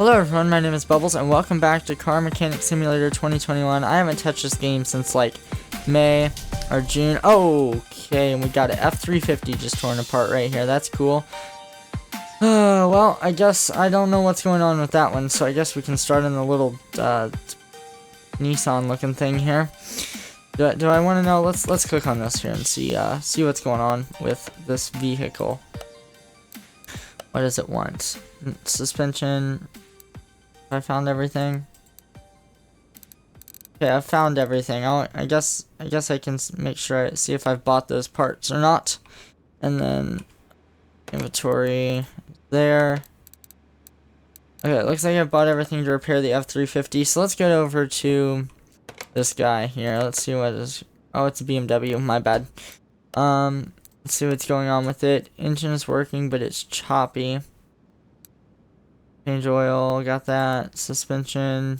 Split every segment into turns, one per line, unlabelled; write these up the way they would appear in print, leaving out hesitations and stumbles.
Hello everyone, my name is Bubbles and welcome back to Car Mechanic Simulator 2021. I haven't touched this game since like May or June. Okay, and we got an F350 just torn apart right here. That's cool. Well, I guess I don't know what's going on with that one, so I guess we can start in the little Nissan looking thing here. Do I want to know? Let's click on this here and see what's going on with this vehicle. What does it want? Suspension. I found everything. Okay, I found everything. I guess I can make sure I see if I've bought those parts or not. And then inventory there. Okay, it looks like I bought everything to repair the F350. So let's get over to this guy here. Let's see what is. Oh, it's a BMW. My bad. Let's see what's going on with it. Engine is working, but it's choppy. Change oil, got that. Suspension,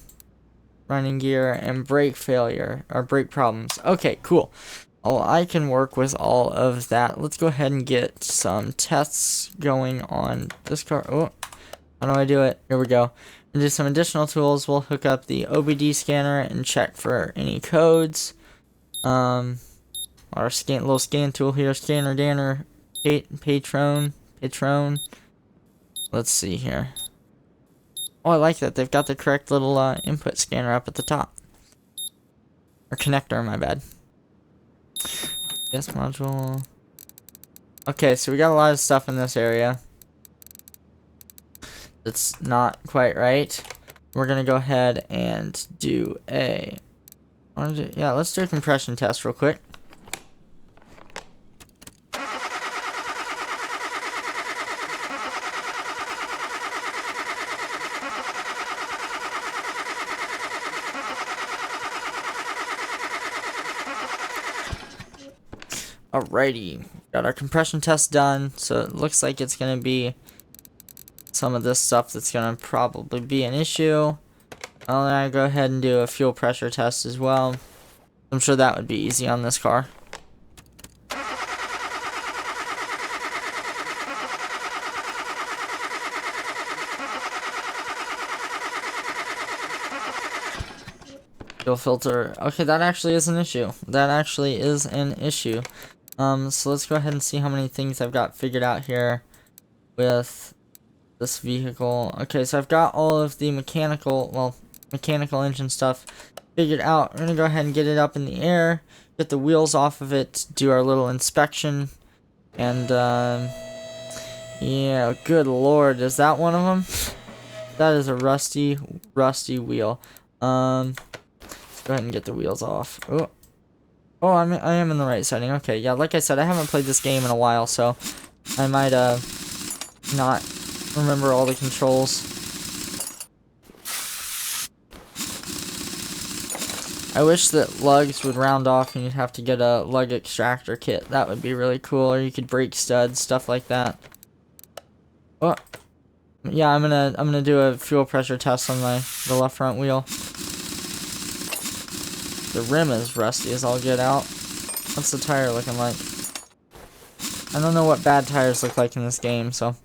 running gear, and brake failure, or brake problems. Okay, cool. Oh, I can work with all of that. Let's go ahead and get some tests going on this car. Oh, how do I do it? Here we go. And do some additional tools. We'll hook up the OBD scanner and check for any codes. Our little scan tool here, scanner, danner, patron. Let's see here. Oh, I like that. They've got the correct little input scanner up at the top. Or connector, my bad. Yes, module. Okay, so we got a lot of stuff in this area. That's not quite right. We're going to go ahead and do a... Yeah, let's do a compression test real quick. Alrighty, got our compression test done, so it looks like it's going to be some of this stuff that's going to probably be an issue. I'll now go ahead and do a fuel pressure test as well. I'm sure that would be easy on this car. Fuel filter. Okay, that actually is an issue. So let's go ahead and see how many things I've got figured out here with this vehicle. Okay, so I've got all of the mechanical engine stuff figured out. We're gonna go ahead and get it up in the air, get the wheels off of it, do our little inspection, and yeah, good lord, is that one of them? That is a rusty wheel. Let's go ahead and get the wheels off. Oh, I am in the right setting. Okay, yeah, like I said, I haven't played this game in a while, so I might not remember all the controls. I wish that lugs would round off and you'd have to get a lug extractor kit. That would be really cool, or you could break studs, stuff like that. Oh, yeah, I'm gonna do a fuel pressure test on the left front wheel. The rim is rusty as all get out. What's the tire looking like? I don't know what bad tires look like in this game, so...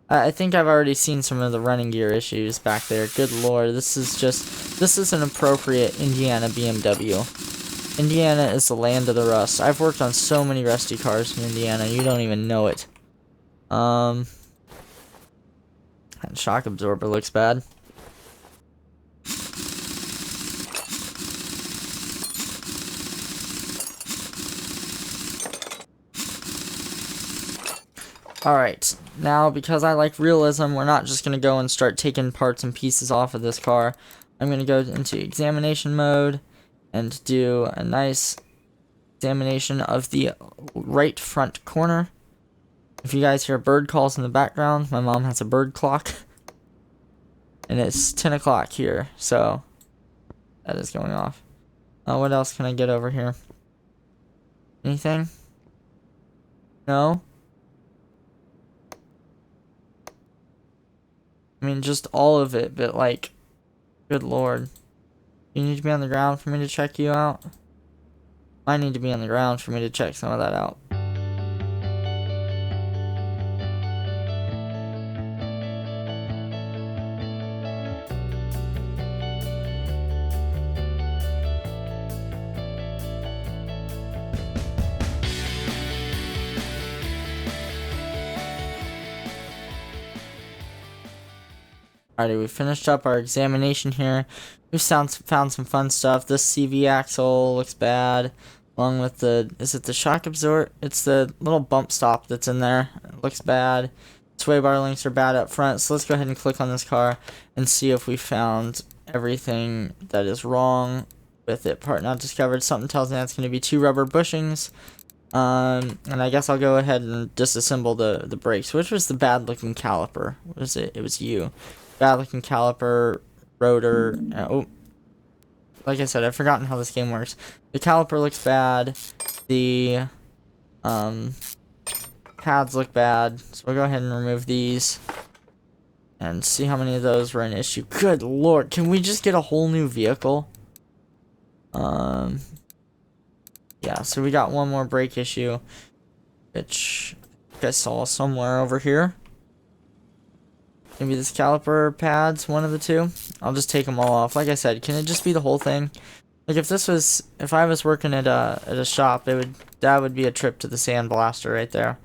I think I've already seen some of the running gear issues back there. Good lord, this is an appropriate Indiana BMW. Indiana is the land of the rust. I've worked on so many rusty cars in Indiana, you don't even know it. That shock absorber looks bad. Alright, now because I like realism, we're not just going to go and start taking parts and pieces off of this car. I'm going to go into examination mode and do a nice examination of the right front corner. If you guys hear bird calls in the background, my mom has a bird clock. And it's 10 o'clock here, so that is going off. What else can I get over here? Anything? No? I mean, just all of it, but like, good lord. You need to be on the ground for me to check you out? I need to be on the ground for me to check some of that out. Alrighty, we finished up our examination here. We've found some fun stuff. This CV axle looks bad, along with is it the shock absorber? It's the little bump stop that's in there. It looks bad. Sway bar links are bad up front, so let's go ahead and click on this car and see if we found everything that is wrong with it. Part not discovered. Something tells me that's going to be 2 rubber bushings. And I guess I'll go ahead and disassemble the brakes. Which was the bad looking caliper? What is it? It was you. Bad looking caliper, rotor. Oh, like I said, I've forgotten how this game works. The caliper looks bad. The pads look bad. So we'll go ahead and remove these and see how many of those were an issue. Good lord, can we just get a whole new vehicle? Yeah, so we got one more brake issue, which I saw somewhere over here. Maybe this caliper pads, one of the two. I'll just take them all off. Like I said, can it just be the whole thing? Like if I was working at a shop, that would be a trip to the sandblaster right there.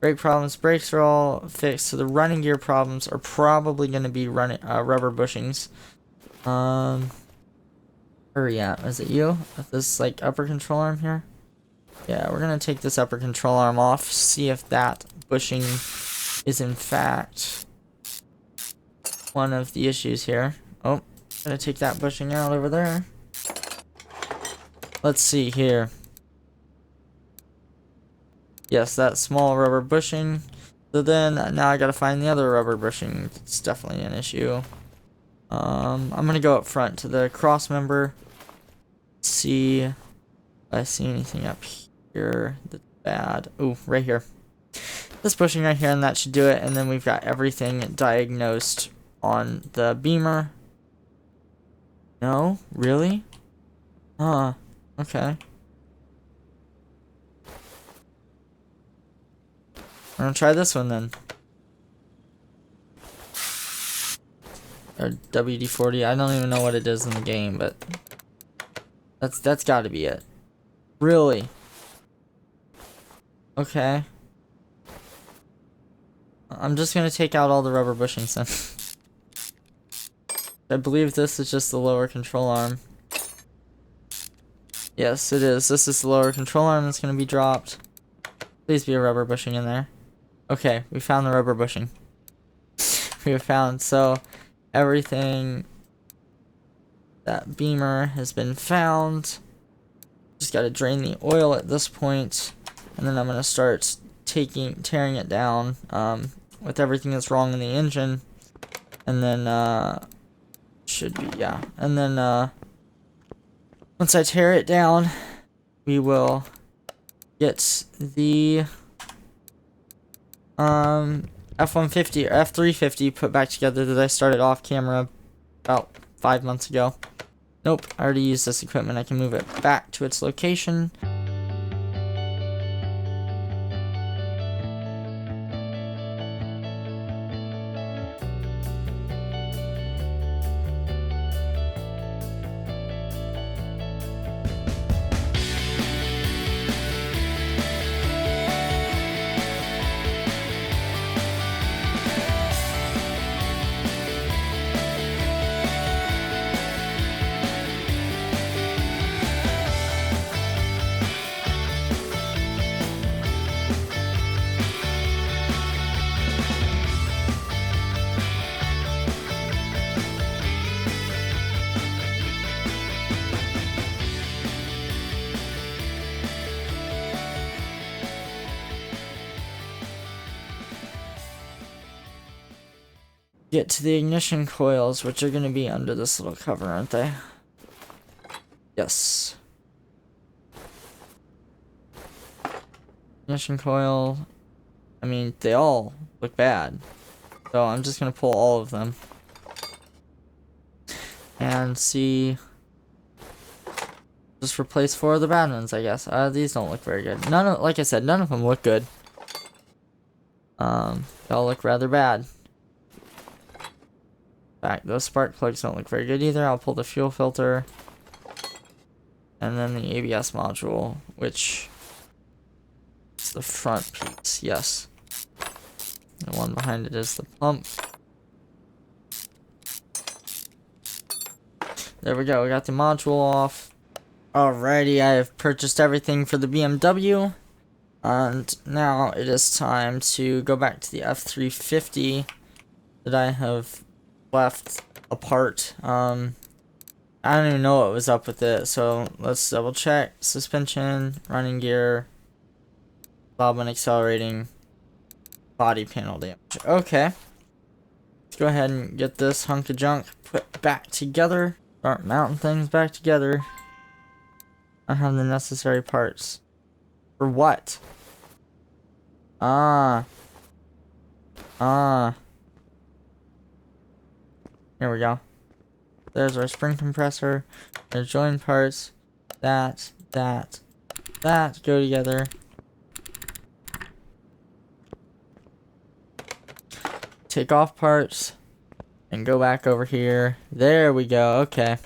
Brake problems, brakes are all fixed. So the running gear problems are probably going to be rubber bushings. Hurry up. Is it you? With this like upper control arm here? Yeah, we're gonna take this upper control arm off, see if that bushing is in fact one of the issues here. Oh, gonna take that bushing out over there. Let's see here. Yes, that small rubber bushing. So then now I gotta find the other rubber bushing. It's definitely an issue. I'm gonna go up front to the cross member. See if I see anything up here that's bad. Ooh, right here. This bushing right here, and that should do it. And then we've got everything diagnosed on the Beamer. No? Really? Huh. Okay. I'm gonna try this one then. Or WD-40. I don't even know what it is in the game, but that's got to be it. Really? Okay. I'm just gonna take out all the rubber bushings then. I believe this is just the lower control arm. Yes, it is. This is the lower control arm that's gonna be dropped. Please be a rubber bushing in there. Okay, we found the rubber bushing. We have found, so everything, that Beamer has been found. Just gotta drain the oil at this point, and then I'm gonna start tearing it down with everything that's wrong in the engine, and then should be, yeah, and then once I tear it down, we will get the F-150 or F-350 put back together that I started off camera about 5 months ago. Nope, I already used this equipment. I can move it back to its location. Get to the ignition coils, which are going to be under this little cover, aren't they? Yes. Ignition coil. I mean, they all look bad. So I'm just going to pull all of them. And see. Just replace 4 of the bad ones, I guess. These don't look very good. Like I said, none of them look good. They all look rather bad. Those spark plugs don't look very good either. I'll pull the fuel filter. And then the ABS module, which is the front piece. Yes. The one behind it is the pump. There we go, we got the module off. Alrighty, I have purchased everything for the BMW. And now it is time to go back to the F350 that I have left apart. I don't even know what was up with it, so let's double check. Suspension, running gear, bob and accelerating, body panel damage. Okay. Let's go ahead and get this hunk of junk put back together. Start mounting things back together. I have the necessary parts. For what? Here we go. There's our spring compressor. There's join parts. That go together. Take off parts and go back over here. There we go. Okay.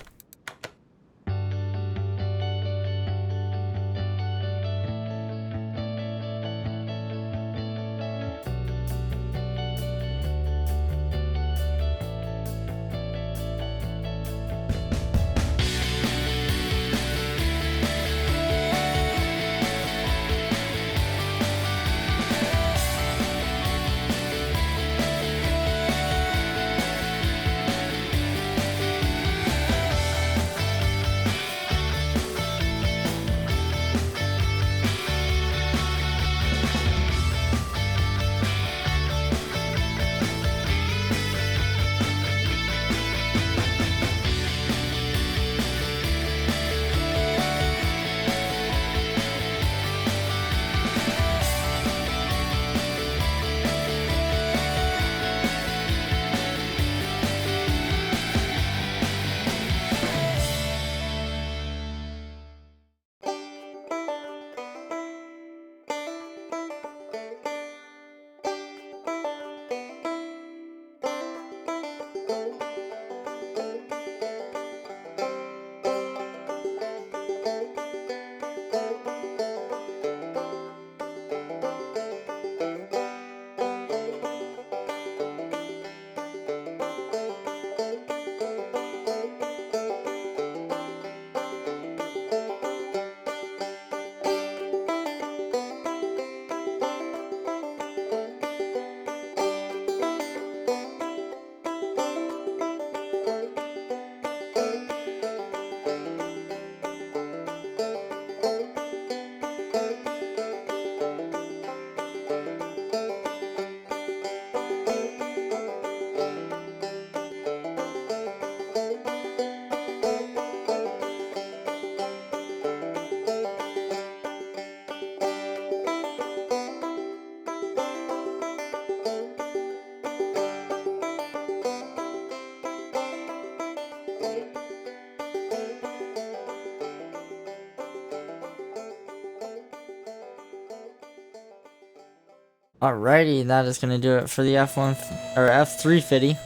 Alrighty, that is gonna do it for the F350.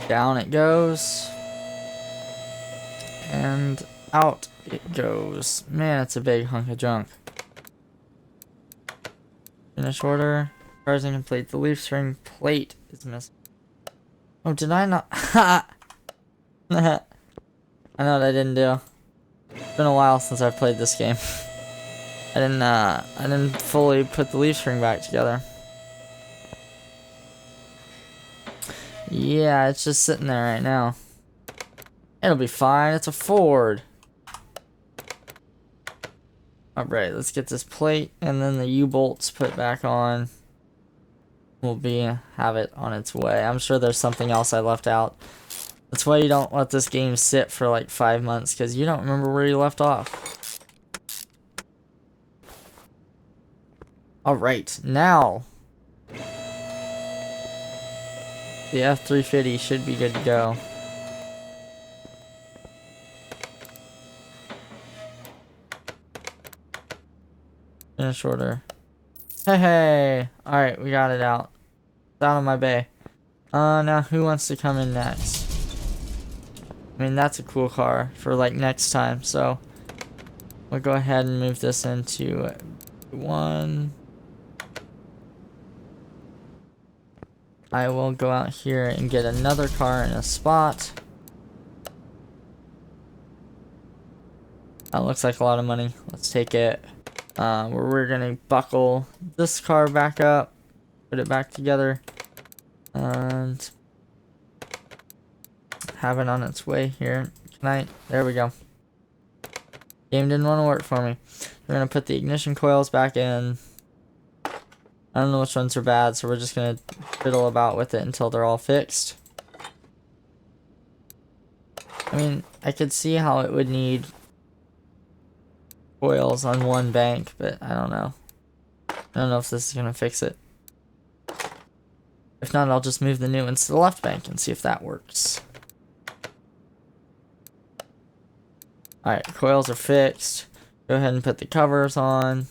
Down it goes. And out it goes. Man, it's a big hunk of junk. Finish order. Cars incomplete. The leaf spring plate is missing. Oh, did I not? I know what I didn't do. It's been a while since I've played this game. I didn't fully put the leaf spring back together. Yeah, it's just sitting there right now. It'll be fine. It's a Ford. Alright, let's get this plate and then the U-bolts put back on. Will have it on its way. I'm sure there's something else I left out. That's why you don't let this game sit for like 5 months, because you don't remember where you left off. Alright, now the F350 should be good to go. Finish order. Hey! Alright, we got it out. It's out of my bay. Now who wants to come in next? I mean, that's a cool car for like next time, so we'll go ahead and move this into one. I will go out here and get another car in a spot. That looks like a lot of money. Let's take it. We're gonna buckle this car back up, put it back together, and have it on its way here. There we go. Game didn't want to work for me. We're gonna put the ignition coils back in. I don't know which ones are bad, so we're just gonna fiddle about with it until they're all fixed. I mean, I could see how it would need coils on one bank, but I don't know. I don't know if this is gonna fix it. If not, I'll just move the new ones to the left bank and see if that works. Alright, coils are fixed. Go ahead and put the covers on.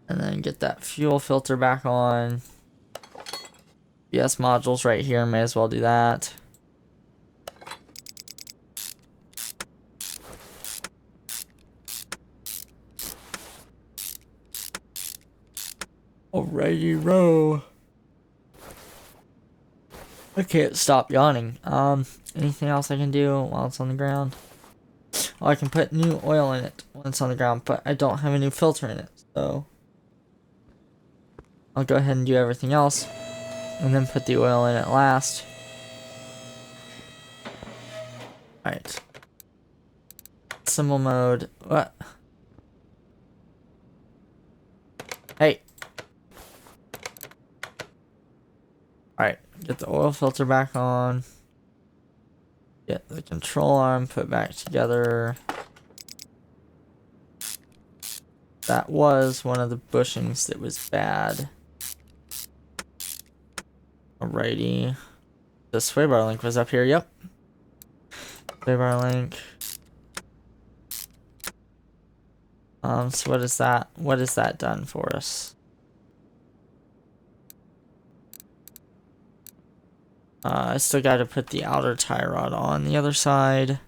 And then get that fuel filter back on. BS module's right here, may as well do that. Alrighty, row. I can't stop yawning. Anything else I can do while it's on the ground? Oh, I can put new oil in it when it's on the ground, but I don't have a new filter in it, so I'll go ahead and do everything else and then put the oil in it last. Alright. Symbol mode. What? Hey. Alright, get the oil filter back on. Get the control arm put back together. That was one of the bushings that was bad. Alrighty. The sway bar link was up here, yep. Sway bar link. So what is that? What has that done for us? I still got to put the outer tie rod on the other side.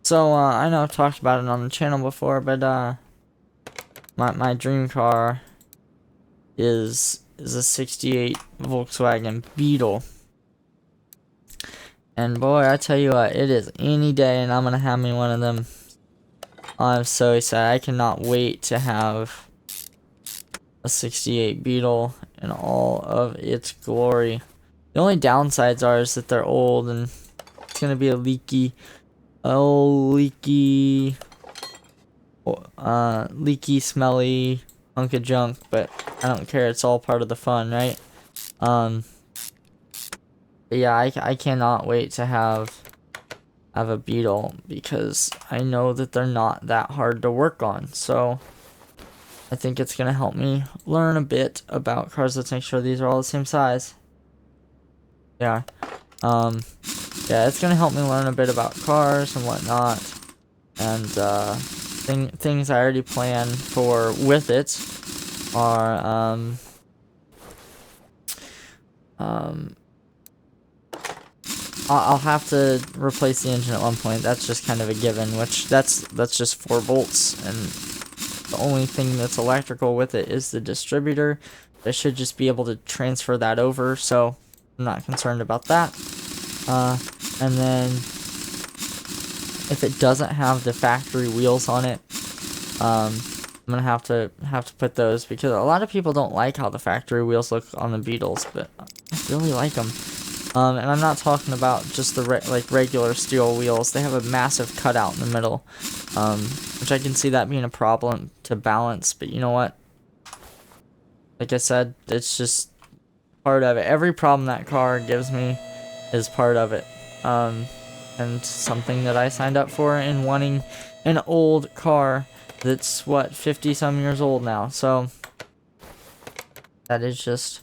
So, I know I've talked about it on the channel before, but, my dream car is a 68 Volkswagen Beetle. And boy, I tell you what, it is any day and I'm gonna have me one of them. I'm so excited. I cannot wait to have a 68 Beetle in all of its glory. The only downsides are is that they're old and it's gonna be a leaky, smelly hunk of junk, but I don't care. It's all part of the fun, right? But yeah, I cannot wait to have a Beetle because I know that they're not that hard to work on. So I think it's gonna help me learn a bit about cars. Let's make sure these are all the same size. Yeah. Yeah, it's gonna help me learn a bit about cars and whatnot, and things I already planned for with it are I'll have to replace the engine at one point. That's just kind of a given, which that's just 4 bolts, and the only thing that's electrical with it is the distributor. I should just be able to transfer that over, so I'm not concerned about that. And then if it doesn't have the factory wheels on it, I'm gonna have to put those, because a lot of people don't like how the factory wheels look on the Beetles, but I really like them. And I'm not talking about just the regular steel wheels. They have a massive cutout in the middle, which I can see that being a problem to balance. But you know what? Like I said, it's just part of it. Every problem that car gives me is part of it. And something that I signed up for in wanting an old car that's, what, 50 some years old now. So that is just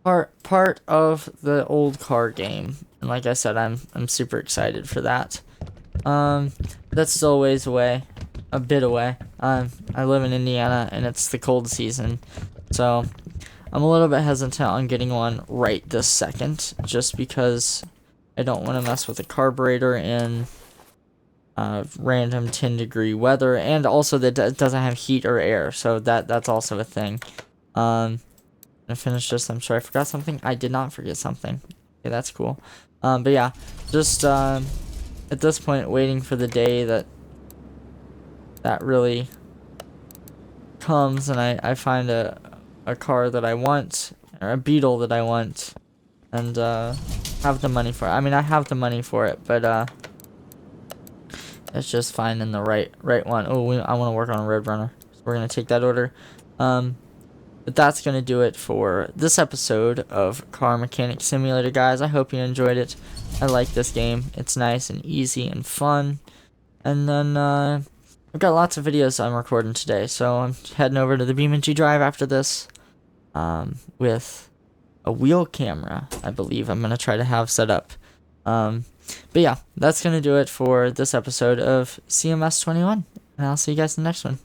part of the old car game. And like I said, I'm super excited for that. That's still a ways away, a bit away. I live in Indiana and it's the cold season, so I'm a little bit hesitant on getting one right this second, just because I don't want to mess with the carburetor in random 10-degree weather, and also that it doesn't have heat or air, so that's also a thing. I finished this. I'm sure I forgot something. I did not forget something. Okay, that's cool. But yeah, just at this point, waiting for the day that really comes, and I find a car that I want, or a Beetle that I want, and have the money for it. I mean, I have the money for it, but it's just finding the right one. Oh, I want to work on a Roadrunner, so we're gonna take that order. But that's going to do it for this episode of Car Mechanic Simulator, guys. I hope you enjoyed it. I like this game. It's nice and easy and fun. And then I've got lots of videos I'm recording today, so I'm heading over to the BeamNG Drive after this with a wheel camera, I believe I'm going to try to have set up. But yeah, that's going to do it for this episode of CMS 21, and I'll see you guys in the next one.